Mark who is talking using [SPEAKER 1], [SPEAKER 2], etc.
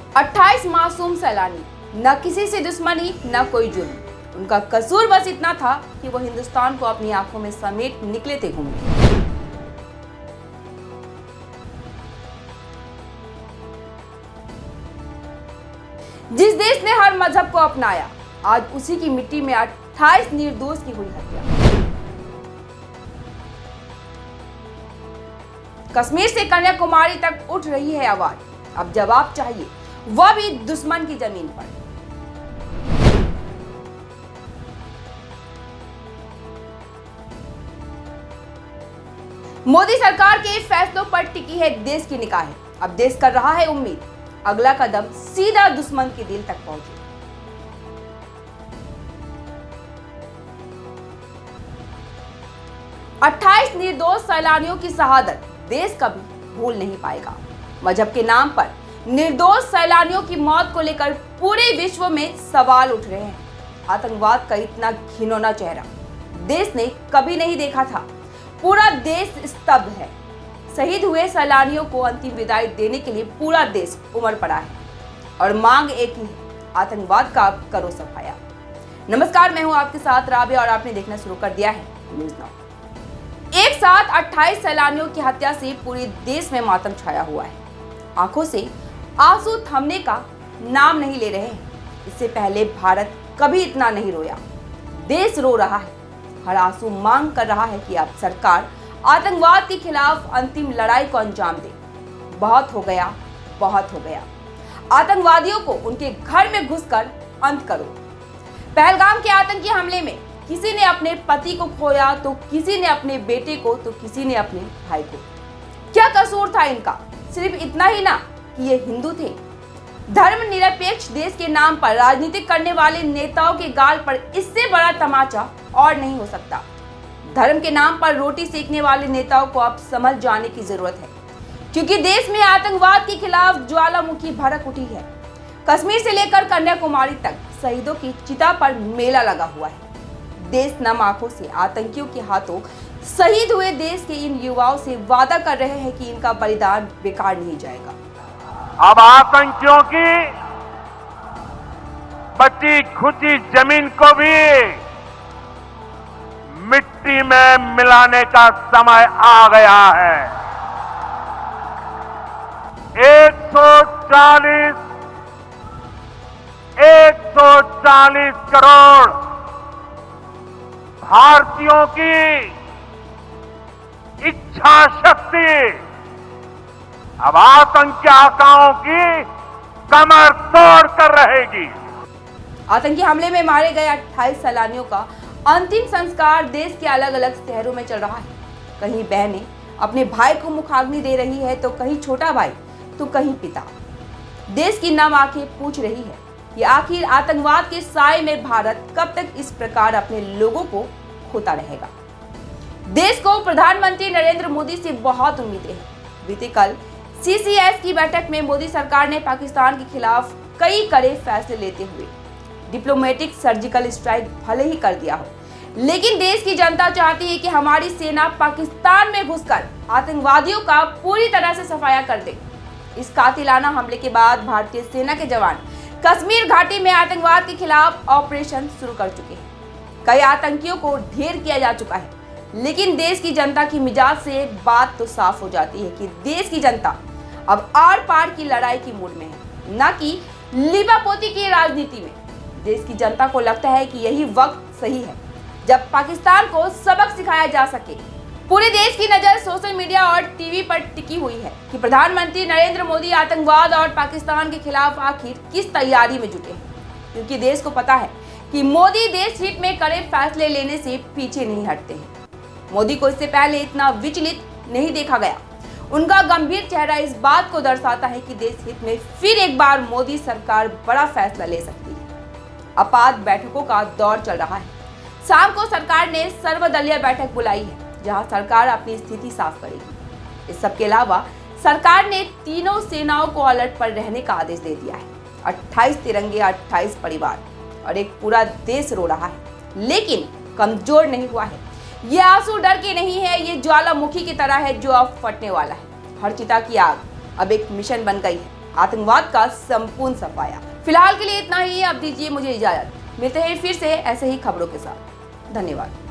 [SPEAKER 1] 28 मासूम सैलानी, न किसी से दुश्मनी न कोई जुर्म। उनका कसूर बस इतना था कि वो हिंदुस्तान को अपनी आंखों में समेट निकले थे घूमने। जिस देश ने हर मजहब को अपनाया, आज उसी की मिट्टी में 28 निर्दोष की हुई हत्या। कश्मीर से कन्याकुमारी तक उठ रही है आवाज, अब जवाब चाहिए, वह भी दुश्मन की जमीन पर। मोदी सरकार के फैसलों पर टिकी है देश की निगाहें। अब देश कर रहा है उम्मीद, अगला कदम सीधा दुश्मन के दिल तक पहुंचे। अट्ठाईस निर्दोष सैलानियों की शहादत देश कभी भूल नहीं पाएगा। मजहब के नाम पर निर्दोष सैलानियों की मौत को लेकर पूरे विश्व में सवाल उठ रहे हैं। आतंकवाद का इतना घिनौना चेहरा देश ने कभी नहीं देखा था। पूरा देश स्तब्ध है। शहीद हुए सैलानियों को अंतिम विदाई देने के लिए पूरा देश उमड़ पड़ा है और मांग एक ही है, आतंकवाद का अब करो सफाया। नमस्कार, मैं हूं आपके साथ राबिया और आपने देखना शुरू कर दिया है न्यूज़ नाउ। एक साथ 28 सैलानियों की हत्या से पूरे देश में मातम छाया हुआ है। आंखों से आंसू थमने का नाम नहीं ले रहे हैं। इससे पहले भारत कभी इतना नहीं रोया। देश रो रहा है, हर आंसू मांग कर रहा है कि अब सरकार आतंकवाद के खिलाफ अंतिम लड़ाई को अंजाम दे। बहुत हो गया, बहुत हो गया। आतंकवादियों को उनके घर में घुसकर अंत करो। पहलगाम के आतंकी हमले में किसी ने अपने पति को खोया, तो किसी ने अपने बेटे को, तो किसी ने अपने भाई को। क्या कसूर था इनका? सिर्फ इतना ही ना कि ये हिंदू थे। धर्मनिरपेक्ष देश के नाम पर राजनीति करने वाले नेताओं के गाल पर इससे बड़ा तमाचा और नहीं हो सकता। धर्म के नाम पर रोटी सेकने वाले नेताओं को अब समझ जाने की जरूरत है, क्योंकि देश में आतंकवाद के खिलाफ ज्वालामुखी भड़क उठी है। कश्मीर से लेकर कन्याकुमारी तक शहीदों की चिता पर मेला लगा हुआ है। देश नम आंखों से आतंकियों के हाथों शहीद हुए देश के इन युवाओं से वादा कर रहे हैं कि इनका बलिदान बेकार नहीं जाएगा।
[SPEAKER 2] अब आतंकियों की बची खुची जमीन को भी मिट्टी में मिलाने का समय आ गया है। 140 करोड़ भारतीयों की इच्छा शक्ति अब आतंकी आकाओं की कमर तोड़ कर रहेगी।
[SPEAKER 1] आतंकी हमले में मारे गए 28 सैलानियों का अंतिम संस्कार देश के अलग अलग शहरों में चल रहा है। कहीं बहनें अपने भाई को मुखाग्नि दे रही है, तो कहीं छोटा भाई, तो कहीं पिता। देश की नम आंखें पूछ रही है कि आखिर आतंकवाद के साए में भारत कब तक इस प्रकार अपने लोगों को खोता रहेगा। देश को प्रधानमंत्री नरेंद्र मोदी से बहुत उम्मीदें हैं। बीते कल CCS की बैठक में मोदी सरकार ने पाकिस्तान के खिलाफ कई कड़े फैसले लेते हुए डिप्लोमेटिक सर्जिकल स्ट्राइक भले ही कर दिया हो, लेकिन देश की जनता चाहती है कि हमारी सेना पाकिस्तान में घुसकर आतंकवादियों का पूरी तरह से सफाया कर दे। इस कातिलाना हमले के बाद भारतीय सेना के जवान कश्मीर घाटी में आतंकवाद के खिलाफ ऑपरेशन शुरू कर चुके हैं। कई आतंकियों को ढेर किया जा चुका है, लेकिन देश की जनता की मिजाज से एक बात तो साफ हो जाती है कि देश की जनता अब आर पार की लड़ाई की मूड में है, न कि लीपापोती की राजनीति में। देश की जनता को लगता है कि यही वक्त सही है जब पाकिस्तान को सबक सिखाया जा सके। पूरे देश की नजर सोशल मीडिया और टीवी पर टिकी हुई है कि प्रधानमंत्री नरेंद्र मोदी आतंकवाद और पाकिस्तान के खिलाफ आखिर किस तैयारी में जुटे हैं, क्योंकि देश को पता है कि मोदी देश हित में कड़े फैसले लेने से पीछे नहीं हटते हैं। मोदी को इससे पहले इतना विचलित नहीं देखा गया। उनका गंभीर चेहरा इस बात को दर्शाता है कि देश हित में फिर एक बार मोदी सरकार बड़ा फैसला ले सकती है। आपात बैठकों का दौर चल रहा है। शाम को सरकार ने सर्वदलीय बैठक बुलाई है, जहां सरकार अपनी स्थिति साफ करेगी। इस सब के अलावा सरकार ने तीनों सेनाओं को अलर्ट पर रहने का आदेश दे दिया है। 28 तिरंगे, 28 परिवार और एक पूरा देश रो रहा है, लेकिन कमजोर नहीं हुआ है। ये आंसू डर के नहीं है, ये ज्वालामुखी की तरह है जो अब फटने वाला है। हर चिता की आग अब एक मिशन बन गई है। आतंकवाद का संपूर्ण सफाया। फिलहाल के लिए इतना ही, अब दीजिए मुझे इजाजत। मिलते हैं फिर से ऐसे ही खबरों के साथ। धन्यवाद।